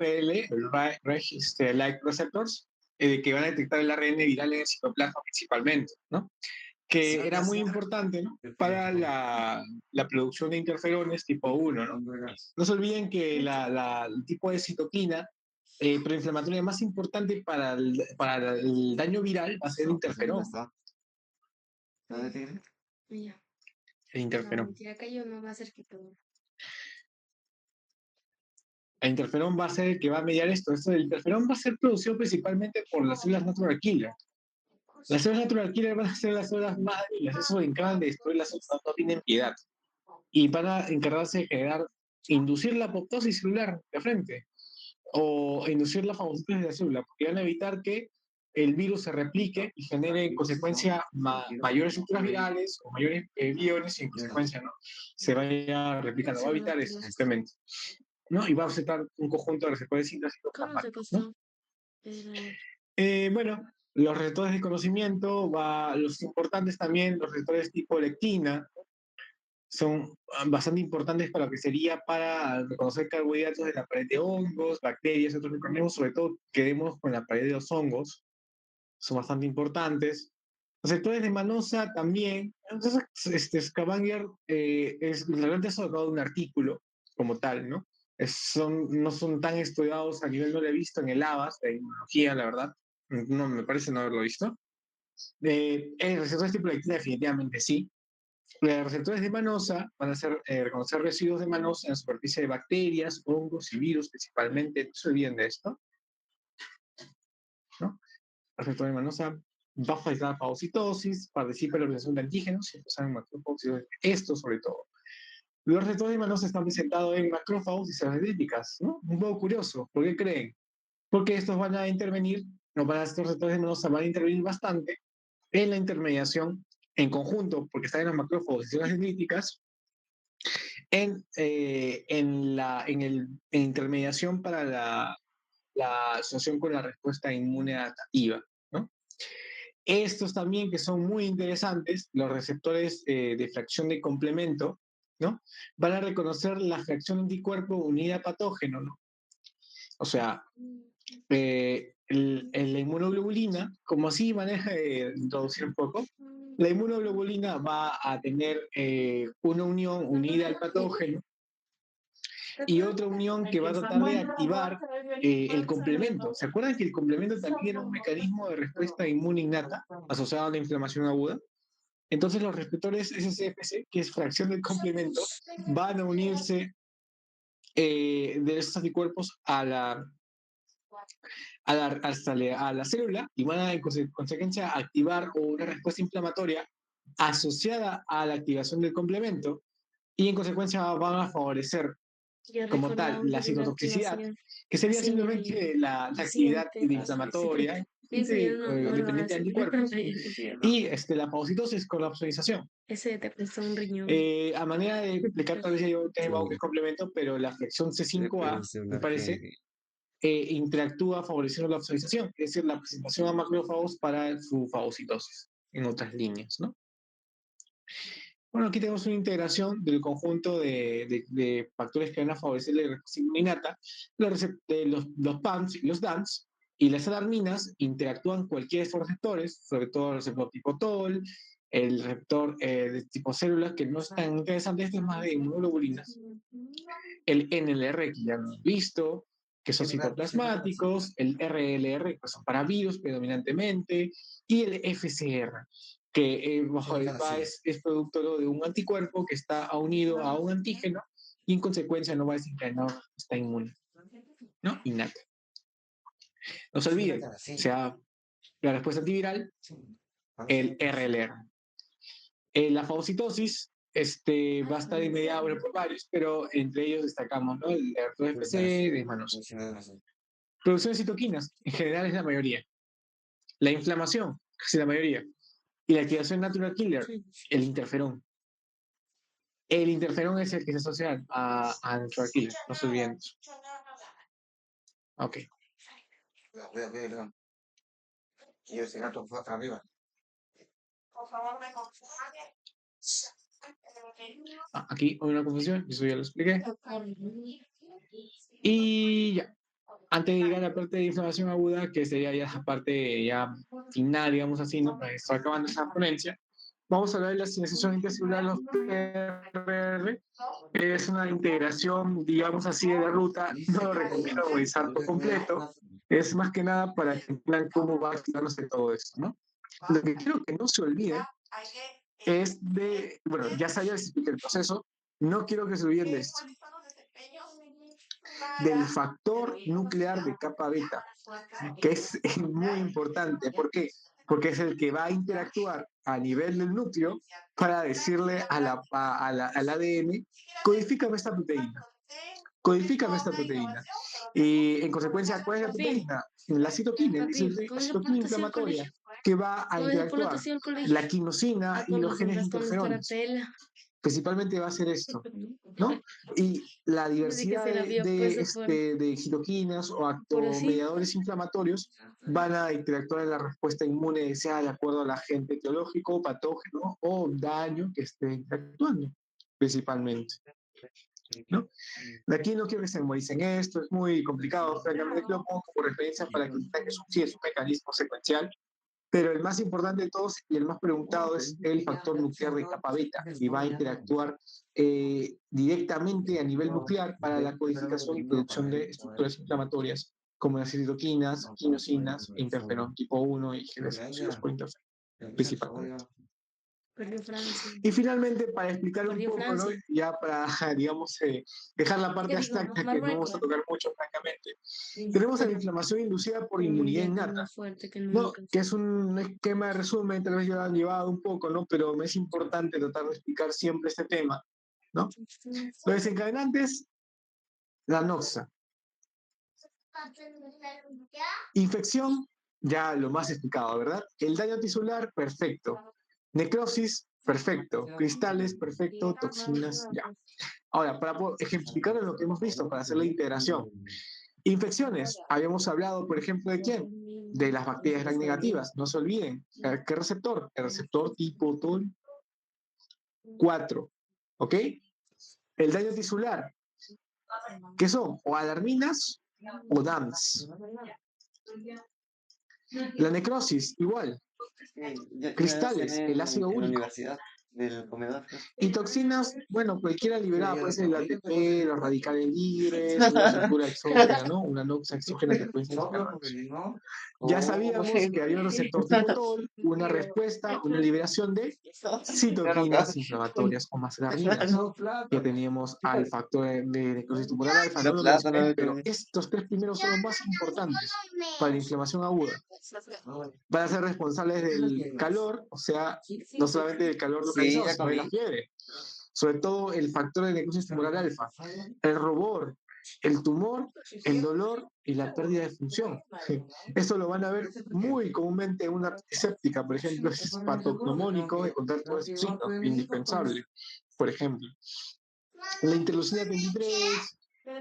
RL, Like Receptors, que van a detectar el ARN viral en el citoplasma principalmente, ¿no? Que era muy importante, ¿no? Para la producción de interferones tipo 1, ¿no? No se olviden que el tipo de citokina proinflamatoria más importante para el daño viral va a ser el interferón. Ya. El No, interferón. mentira, acá yo no va a ser que todo. El interferón va a ser el que va a mediar esto. El interferón va a ser producido principalmente por las células natural killer. Las células natural killer van a ser las células más débiles. Eso se encargan de destruir las células, no tienen piedad. Y van a encargarse de generar, inducir la apoptosis celular de frente. O inducir la fagocitosis de la célula, porque van a evitar que el virus se replique y genere en consecuencia mayores estructuras virales o mayores viones y en consecuencia ¿no? Se vaya replicando. Va a evitar eso simplemente. ¿No? Y va a aceptar un conjunto de receptores ¿Cómo se citoplasmáticos, ¿no? costó? Pero, Bueno, los receptores de conocimiento, los importantes también, los receptores tipo lectina, son bastante importantes para lo que sería para reconocer carbohidratos de la pared de hongos, bacterias y otros microorganismos, sobre todo quedemos con la pared de los hongos, son bastante importantes. Los sectores de Manosa también. Entonces, Scavanger realmente ha sacado un artículo como tal, ¿no? No son tan estudiados a nivel, no lo he visto en el ABAS, de inmunología, la verdad. No me parece no haberlo visto. Receptores tipo lectina definitivamente sí. Los receptores de Manosa van a reconocer residuos de Manosa en la superficie de bacterias, hongos y virus principalmente. No se olviden de esto, ¿no? El receptor de Manosa va a facilitar la fagocitosis, participa en la organización de antígenos y empiezan macrófagos, esto sobre todo. Los receptores de Manosa están presentados en macrófagos y células dendríticas, ¿no? Un poco curioso, ¿por qué creen? Porque estos van a intervenir, no para estos receptores de Manosa van a intervenir bastante en la intermediación en conjunto, porque están en los macrófagos y células dendríticas, en intermediación para la asociación con la respuesta inmune adaptativa, ¿no? Estos también que son muy interesantes, los receptores de fracción de complemento, ¿no? Van a reconocer la fracción anticuerpo unida a patógeno, ¿no? O sea, la inmunoglobulina, como así maneja introducir un poco, la inmunoglobulina va a tener una unión unida al patógeno y otra unión que va a tratar de activar el complemento. ¿Se acuerdan que el complemento también era un mecanismo de respuesta inmune innata asociado a la inflamación aguda? Entonces los receptores SCFC, que es fracción del complemento, van a unirse de esos anticuerpos a la célula y van a en consecuencia activar una respuesta inflamatoria asociada a la activación del complemento y en consecuencia van a favorecer yo como tal recordaba la de la citotoxicidad, activación. que sería Así, mira, yo simplemente la actividad siempre pasa ese inflamatoria eso yo no lo dependiente de hace. anticuerpos Sí, no. y la fagocitosis con la opsonización. Ese te presta un riñón. A manera de explicar, tal vez yo tengo que complemento, pero la flexión C5A, me parece, interactúa favoreciendo la opsonización, es decir, la presentación a macrófagos para su fagocitosis, en otras líneas, ¿no? Bueno, aquí tenemos una integración del conjunto de factores que van a favorecer la respuesta inmunitaria. Los PAMs y los DAMs y las alarminas interactúan cualquiera de estos receptores, sobre todo el receptor tipo TOL, el receptor de tipo células, que no es tan interesante, este es más de inmunoglobulinas. El NLR, que ya hemos visto, que son citoplasmáticos, el RLR, que son para virus predominantemente, y el FCR, que es producto de un anticuerpo que está unido a un antígeno y en consecuencia no va a desencadenar esta inmune, ¿no? Innata. No se olviden, o sea, la respuesta antiviral, el RLR. La fagocitosis va a estar mediada por varios, pero entre ellos destacamos ¿no? El RFC de manos. Producción de citoquinas, en general es la mayoría. La inflamación, casi la mayoría. Y la activación natural killer, el interferón. El interferón es el que se asocia a natural killer, no se olviden. Ok. Y ese gato fue acá arriba. Aquí hay una confusión, eso ya lo expliqué. Y ya. antes de llegar a la parte de inflamación aguda, que sería ya la parte ya final, digamos así, ¿no? Para estar acabando esa ponencia, vamos a hablar de la señalización intercelular, los PRR. Es una integración, digamos así, de la ruta. No lo recomiendo revisar por completo. Es más que nada para que vean cómo va activándose todo esto, ¿no? Lo que quiero que no se olvide es de, bueno, ya sabía explicar el proceso, no quiero que se olviden de esto, del factor nuclear de capa beta, que es muy importante. ¿Por qué? Porque es el que va a interactuar a nivel del núcleo para decirle al ADN, codifícame esta proteína. Codifícame esta proteína. Y en consecuencia, ¿cuál es la proteína? La citoquina, la citoquina inflamatoria, que va a interactuar la quinosina y los genes interferones. Principalmente va a ser esto, ¿no? Y la diversidad de citoquinas o mediadores inflamatorios van a interactuar en la respuesta inmune, sea de acuerdo al agente etiológico, patógeno o daño que esté interactuando, principalmente, ¿no? De aquí no quiero que se memoricen esto, es muy complicado, francamente lo pongo como referencia para que entiendan que sí es un mecanismo secuencial, pero el más importante de todos y el más preguntado es el factor nuclear de capa beta, que va a interactuar directamente a nivel nuclear para la codificación y producción de estructuras inflamatorias, como las citoquinas, quinosinas, interferón tipo 1 y genes inducidos por interferón, principalmente. Y finalmente, para explicar un poco, ¿no? Ya para, digamos, dejar la parte abstracta que no vamos a tocar mucho, francamente, tenemos a la inflamación inducida por inmunidad innata, ¿no? Que es un esquema de resumen, tal vez ya lo han llevado un poco, ¿no? Pero me es importante tratar de explicar siempre este tema, ¿no? Los desencadenantes, la noxa. Infección, ya lo más explicado, ¿verdad? El daño tisular, perfecto. Necrosis, perfecto. Cristales, perfecto. Toxinas, ya. Ahora, para ejemplificar lo que hemos visto, para hacer la integración. Infecciones, habíamos hablado, por ejemplo, ¿de quién? De las bacterias gram negativas, no se olviden. ¿Qué receptor? El receptor tipo TOL 4, ¿ok? El daño tisular, ¿qué son? O alarminas o DAMs. La necrosis, igual. Cristales, el ácido úrico. Y toxinas, bueno, cualquiera liberada, puede ser el ATP, los radicales libres, una estructura exógena, ¿no? Una noxa exógena que puede ser externa. Ya sabíamos que había un receptor tipo TOL, una respuesta, una liberación de citoquinas inflamatorias o mascarminas. Ya teníamos al factor de necrosis tumoral alfa, no lo mencioné, pero estos tres primeros son los más importantes para la inflamación aguda. Van a ser responsables del calor, o sea, no solamente del calor localizado, sino de la fiebre. Sobre todo el factor de necrosis tumoral alfa, el rubor, el tumor, el dolor y la pérdida de función. Esto lo van a ver muy comúnmente en una antiséptica, por ejemplo, es patognomónico de contar todos estos signos, indispensable, por ejemplo. La interleucina 23,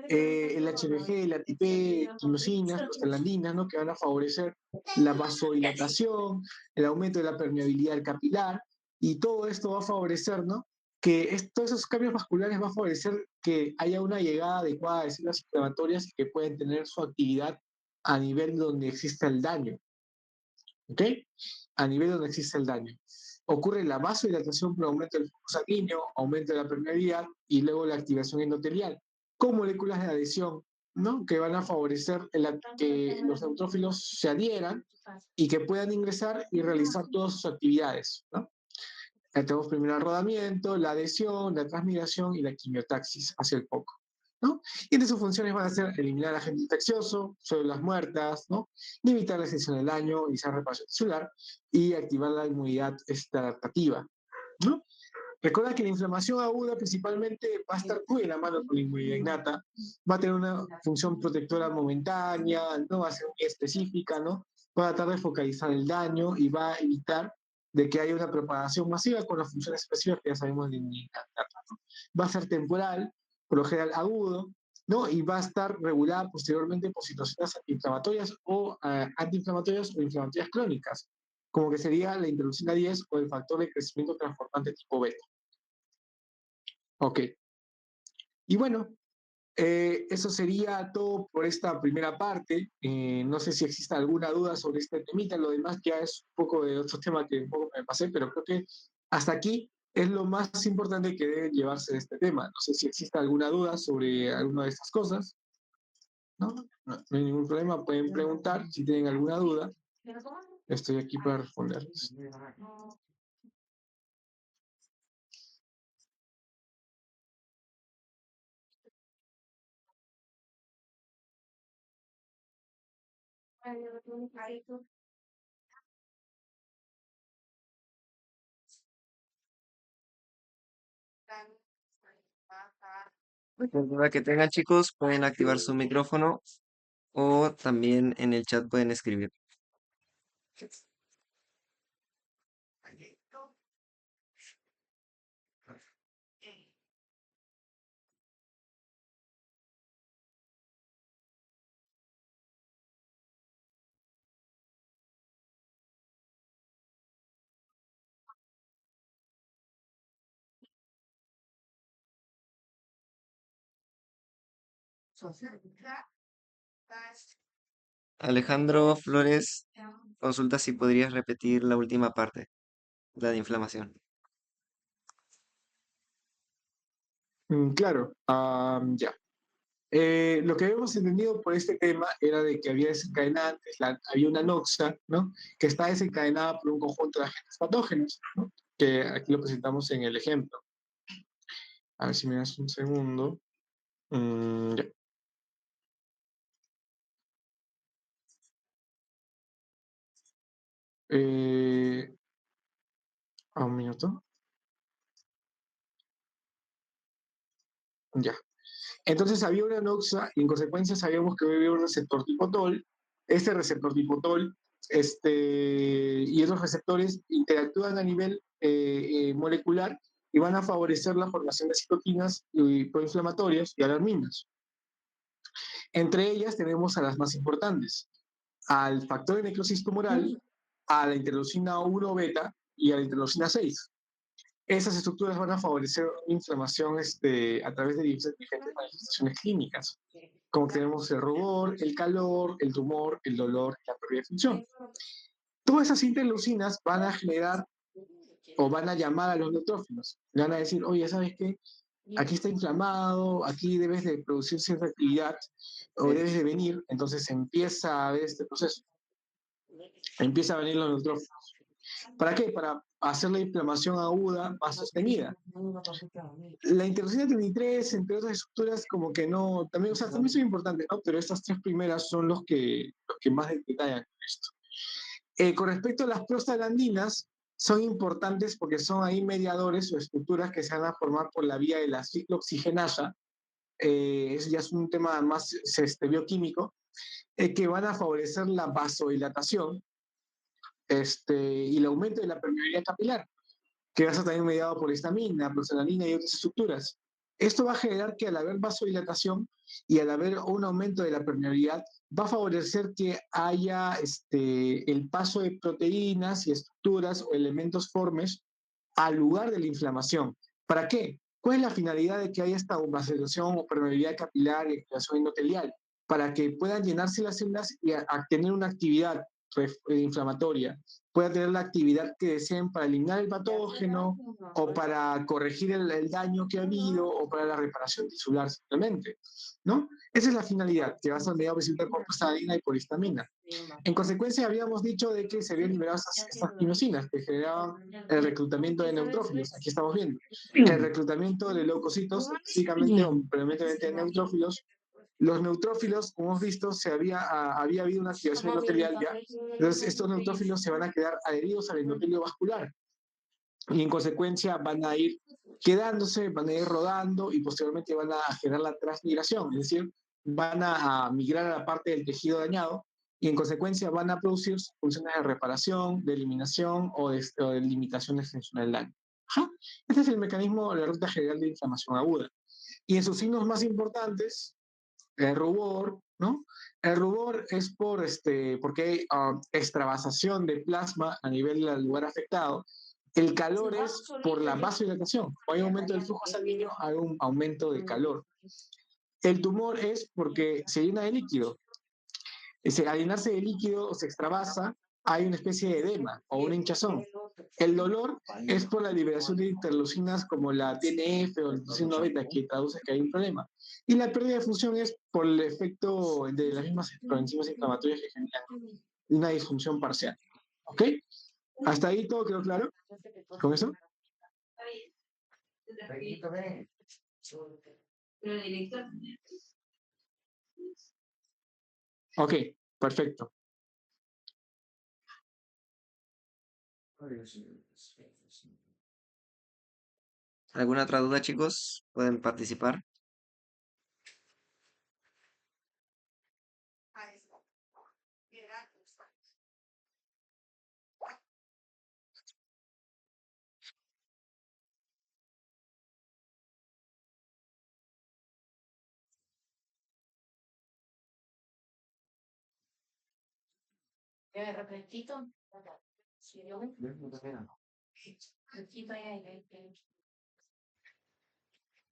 el HBG, el ATP, quinosinas, prostaglandinas, ¿no? Que van a favorecer la vasodilatación, el aumento de la permeabilidad del capilar, y todo esto va a favorecer, ¿no? Que todos esos cambios vasculares va a favorecer que haya una llegada adecuada de células inflamatorias que pueden tener su actividad a nivel donde exista el daño, ¿ok? A nivel donde existe el daño. Ocurre la vasodilatación por aumento del flujo sanguíneo, aumento de la permeabilidad y luego la activación endotelial, con moléculas de adhesión, ¿no? Que van a favorecer que los neutrófilos se adhieran y que puedan ingresar y realizar todas sus actividades, ¿no? Tenemos primero el rodamiento, la adhesión, la transmigración y la quimiotaxis hacia el foco, ¿no? Y entre sus funciones van a ser eliminar agente infeccioso, células muertas, ¿no? Limitar la extensión del daño, iniciar reparación celular y activar la inmunidad adaptativa, ¿no? Recuerda que la inflamación aguda principalmente va a estar muy en la mano con la inmunidad innata, va a tener una función protectora momentánea, no va a ser muy específica, ¿no? Va a tratar de focalizar el daño y va a evitar de que haya una propagación masiva con las funciones específicas que ya sabemos de la inmunidad innata, ¿no? Va a ser temporal, por lo general agudo, ¿no? Y va a estar regulada posteriormente por citocinas antiinflamatorias o antiinflamatorias o inflamatorias crónicas, como que sería la interleucina 10 o el factor de crecimiento transformante tipo beta. Ok. Y bueno, Eso sería todo por esta primera parte. No sé si existe alguna duda sobre este temita. Lo demás ya es un poco de otro tema que un poco me pasé, pero creo que hasta aquí es lo más importante que debe llevarse de este tema. No sé si existe alguna duda sobre alguna de estas cosas. No, no hay ningún problema. Pueden preguntar si tienen alguna duda. Estoy aquí para responderles. Cualquier duda que tengan, chicos, pueden activar su micrófono o también en el chat pueden escribir. Alejandro Flores consulta si podrías repetir la última parte, la de inflamación. Claro, ya. Lo que habíamos entendido por este tema era de que había desencadenantes, había una noxa, ¿no? Que está desencadenada por un conjunto de agentes patógenos, ¿no? Que aquí lo presentamos en el ejemplo. A ver si me das un segundo. Ya. Un minuto. Ya. Entonces había una noxa y en consecuencia sabíamos que había un receptor tipo TOL. Este receptor tipo TOL y esos receptores interactúan a nivel molecular y van a favorecer la formación de citoquinas y proinflamatorias y alarminas. Entre ellas tenemos a las más importantes, al factor de necrosis tumoral, a la interleucina 1 beta y a la interleucina 6. Esas estructuras van a favorecer inflamación a través de diferentes manifestaciones clínicas, como tenemos el rubor, el calor, el tumor, el dolor y la pérdida de función. Todas esas interleucinas van a generar o van a llamar a los neutrófilos. Van a decir, oye, ¿sabes qué? Aquí está inflamado, aquí debes de producir cierta actividad o debes de venir. Entonces empieza a ver este proceso. Empieza a venir los neutrófilos. ¿Para qué? Para hacer la inflamación aguda más sostenida. La interleucina 33, entre otras estructuras, como que no, también, o sea, también son importantes, ¿no? Pero estas tres primeras son los que más detallan esto. Con respecto a las prostaglandinas, son importantes porque son ahí mediadores o estructuras que se van a formar por la vía de la ciclooxigenasa. Eso ya es un tema más bioquímico, que van a favorecer la vasodilatación y el aumento de la permeabilidad capilar, que va a ser también mediado por histamina, prostaglandina y otras estructuras. Esto va a generar que al haber vasodilatación y al haber un aumento de la permeabilidad, va a favorecer que haya el paso de proteínas y estructuras o elementos formes al lugar de la inflamación. ¿Para qué? ¿Cuál es la finalidad de que haya esta vasodilatación o permeabilidad capilar y activación endotelial? Para que puedan llenarse las células y a tener una actividad inflamatoria, pueda tener la actividad que deseen para eliminar el patógeno o para corregir el daño que ha habido o para la reparación tisular simplemente, ¿no? Esa es la finalidad, que va a ser mediado por prostaglandina y por histamina. En consecuencia, habíamos dicho de que se habían liberado estas quinosinas que generaban el reclutamiento de neutrófilos. Aquí estamos viendo. El reclutamiento de leucocitos, específicamente o predominantemente de neutrófilos. Los neutrófilos, como hemos visto, había habido una activación endotelial ya. Entonces, estos neutrófilos se van a quedar adheridos al endotelio vascular y en consecuencia van a ir quedándose, van a ir rodando y posteriormente van a generar la transmigración, es decir, van a migrar a la parte del tejido dañado y en consecuencia van a producir funciones de reparación, de eliminación o de limitación extensión del daño. Ajá. Este es el mecanismo de la ruta general de inflamación aguda. Y en sus signos más importantes, el rubor, ¿no? El rubor es porque hay extravasación de plasma a nivel del lugar afectado. El calor es por la vasodilatación. Cuando hay aumento del flujo sanguíneo, hay un aumento del calor. El tumor es porque se llena de líquido. Al llenarse de líquido o se extravasa, hay una especie de edema o una hinchazón. El dolor es por la liberación de interleucinas como la TNF o la interleucina beta, que traduce que hay un problema. Y la pérdida de función es por el efecto de las mismas proenzimas inflamatorias que generan una disfunción parcial. ¿Ok? ¿Hasta ahí todo quedó claro con eso? Ok, perfecto. ¿Alguna otra duda, chicos? Pueden participar.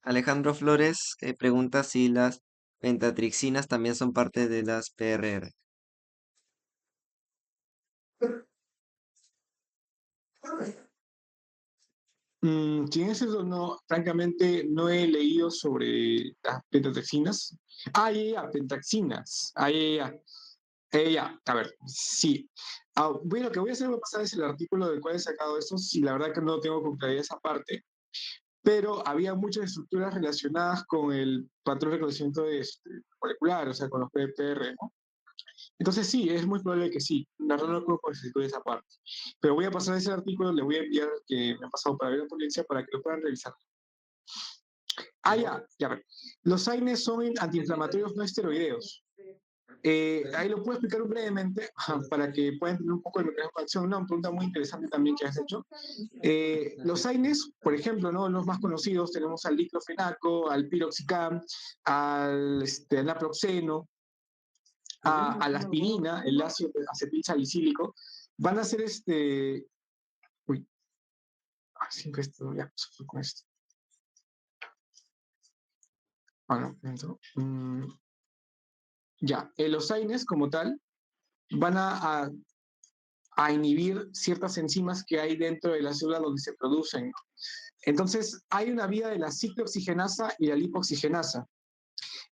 Alejandro Flores pregunta si las pentatrixinas también son parte de las PRR. Sin eso, no, francamente, no he leído sobre las pentatoxinas. Pentaxinas. A ver, sí. Bueno, lo que voy a hacer, voy a pasar es el artículo del cual he sacado eso, si la verdad que no tengo con claridad esa parte, pero había muchas estructuras relacionadas con el patrón de reconocimiento molecular, o sea, con los PPR, ¿no? Entonces sí, es muy probable que sí. La verdad no creo que esa parte. Pero voy a pasar ese artículo, le voy a enviar que me ha pasado para ver la ponencia para que lo puedan revisar. Ya ver. Los AINES son antiinflamatorios no esteroideos. Ahí lo puedo explicar brevemente para que puedan entender un poco el mecanismo de acción. Una pregunta muy interesante también que has hecho. Los AINES, por ejemplo, ¿no? Los más conocidos, tenemos al diclofenaco, al piroxicam, al naproxeno, a la aspirina, el ácido acetil salicílico, van a ser Uy, siempre esto, ya, con esto. Bueno, ya, los AINES como tal van a inhibir ciertas enzimas que hay dentro de la célula donde se producen. Entonces, hay una vía de la ciclooxigenasa y la lipoxigenasa.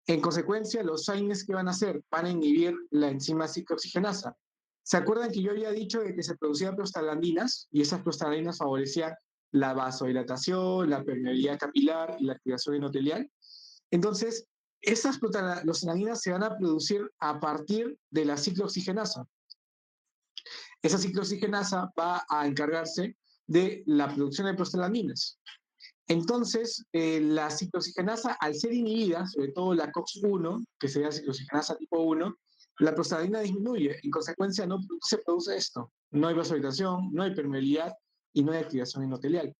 En consecuencia, los AINES que van a hacer van a inhibir la enzima ciclooxigenasa. ¿Se acuerdan que yo había dicho de que se producían prostaglandinas y esas prostaglandinas favorecían la vasodilatación, la permeabilidad capilar y la activación endotelial? Entonces, esas prostaglandinas se van a producir a partir de la ciclooxigenasa. Esa ciclooxigenasa va a encargarse de la producción de prostaglandinas. Entonces, la ciclooxigenasa, al ser inhibida, sobre todo la COX-1, que sería ciclooxigenasa tipo 1, la prostaglandina disminuye. En consecuencia, no se produce esto. No hay vasodilatación, no hay permeabilidad y no hay activación endotelial.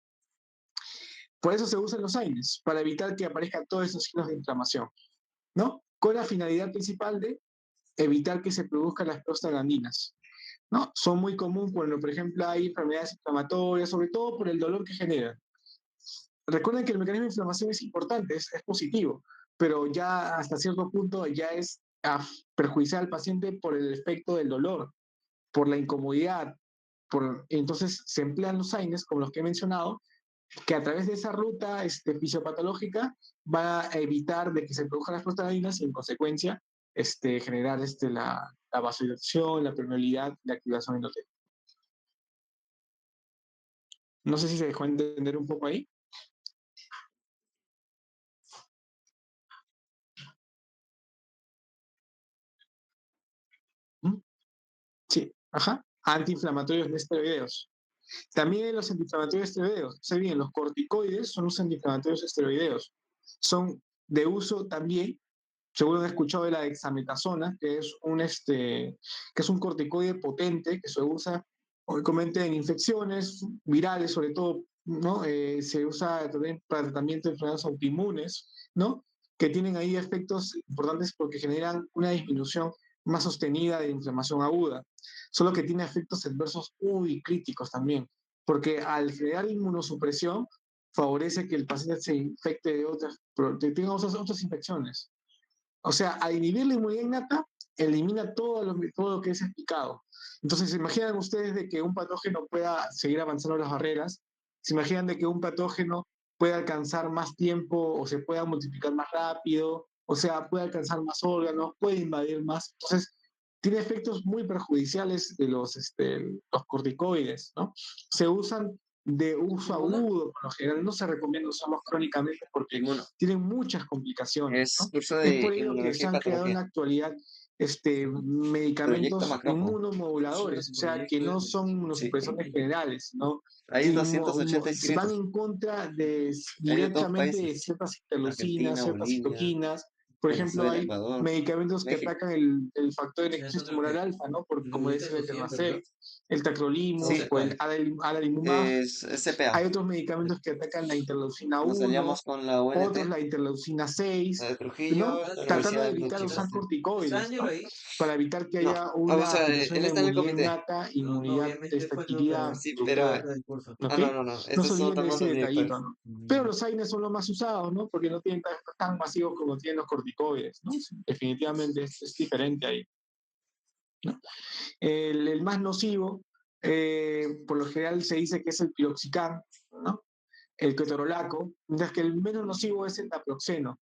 Por eso se usan los AINES, para evitar que aparezcan todos esos signos de inflamación, ¿no? Con la finalidad principal de evitar que se produzcan las prostaglandinas, ¿no? Son muy comunes cuando, por ejemplo, hay enfermedades inflamatorias, sobre todo por el dolor que generan. Recuerden que el mecanismo de inflamación es importante, es positivo, pero ya hasta cierto punto ya es perjudicial al paciente por el efecto del dolor, por la incomodidad. Entonces se emplean los AINES, como los que he mencionado, que a través de esa ruta fisiopatológica va a evitar de que se produzcan las prostaglandinas y en consecuencia generar la vasodilatación, la permeabilidad, la activación endotelial. No sé si se dejó entender un poco ahí. ¿Mm? Sí, ajá. Antiinflamatorios no esteroideos. También los antiinflamatorios esteroideos. Se bien, los corticoides son los antiinflamatorios esteroideos. Son de uso también, seguro han escuchado de la dexametasona, que es un corticoide potente que se usa obviamente en infecciones virales, sobre todo, ¿no? Se usa también para tratamiento de enfermedades autoinmunes, ¿no? Que tienen ahí efectos importantes porque generan una disminución más sostenida de inflamación aguda. Solo que tiene efectos adversos muy críticos también, porque al generar inmunosupresión favorece que el paciente se infecte de tenga otras infecciones. O sea, al inhibir la inmunidad innata, elimina todo lo que es explicado. Entonces, ¿se imaginan ustedes de que un patógeno pueda seguir avanzando las barreras? ¿Se imaginan de que un patógeno pueda alcanzar más tiempo o se pueda multiplicar más rápido? O sea, puede alcanzar más órganos, puede invadir más. Entonces, tiene efectos muy perjudiciales de los corticoides, ¿no? Se usan de uso agudo, por lo general no se recomienda usarlos crónicamente porque Inmuno. tienen muchas complicaciones, Es ¿no? curso Es de por ello que se inmunología y han creado en patología. la actualidad Proyecto medicamentos Macrófago. inmunomoduladores, o sea, que no son Sí. inmunosupresores generales, ¿no? Hay 280 Van inscritos. en contra Hay de todos directamente de países. ciertas interleucinas, Argentina, ciertas Bolivia, citoquinas. Por ejemplo, Venezuela, hay Ecuador, medicamentos que México. atacan el factor de necrosis tumoral alfa, ¿no? Como es el eternacel, el tacrolimus Sí, o el adalimumab. es CPA. Hay otros medicamentos que atacan la interleucina Nos 1, aliamos con la otros UNT, la interleucina 6, la de Trujillo, ¿no? la Tratando Universidad de de evitar usar Chile. corticoides, ¿no? Para evitar que No, haya o una sea, afectación de él la está en el inmunidad comité. innata, inmunidad adquirida Sí, pero... frustrada, ¿ok? No, no, no. No Estos se son olviden de tomando ese el director. detallito, ¿no? Pero los AINES son los más usados, ¿no? Porque no tienen tan masivos como tienen los corticoides, ¿no? Definitivamente es diferente ahí, ¿no? El más nocivo, por lo general se dice que es el piroxicam, ¿no? El ketorolaco, mientras que el menos nocivo es el naproxeno.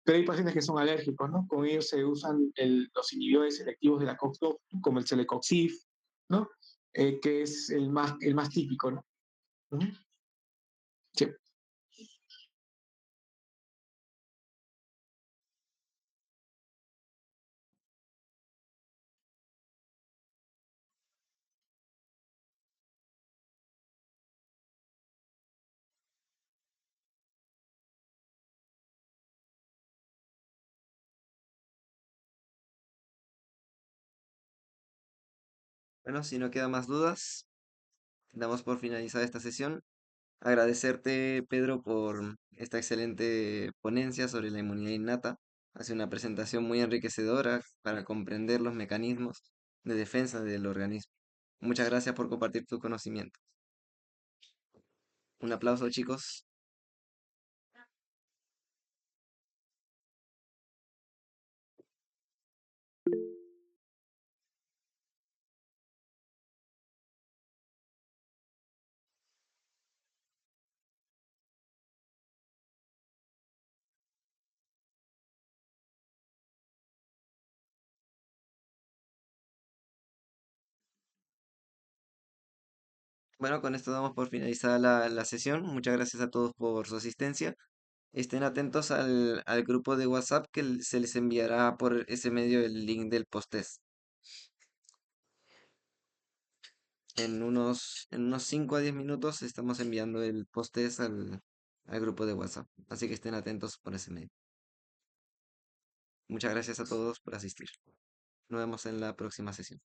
Pero hay pacientes que son alérgicos, ¿no? Con ellos se usan los inhibidores selectivos de la COX-2, como el celecoxib, ¿no? Que es el más típico, ¿no? Ujú. Sí. Bueno, si no queda más dudas, damos por finalizada esta sesión. Agradecerte, Pedro, por esta excelente ponencia sobre la inmunidad innata. Hace una presentación muy enriquecedora para comprender los mecanismos de defensa del organismo. Muchas gracias por compartir tu conocimiento. Un aplauso, chicos. Bueno, con esto damos por finalizada la sesión. Muchas gracias a todos por su asistencia. Estén atentos al grupo de WhatsApp que se les enviará por ese medio el link del post-test. En unos 5 a 10 minutos estamos enviando el post-test al grupo de WhatsApp. Así que estén atentos por ese medio. Muchas gracias a todos por asistir. Nos vemos en la próxima sesión.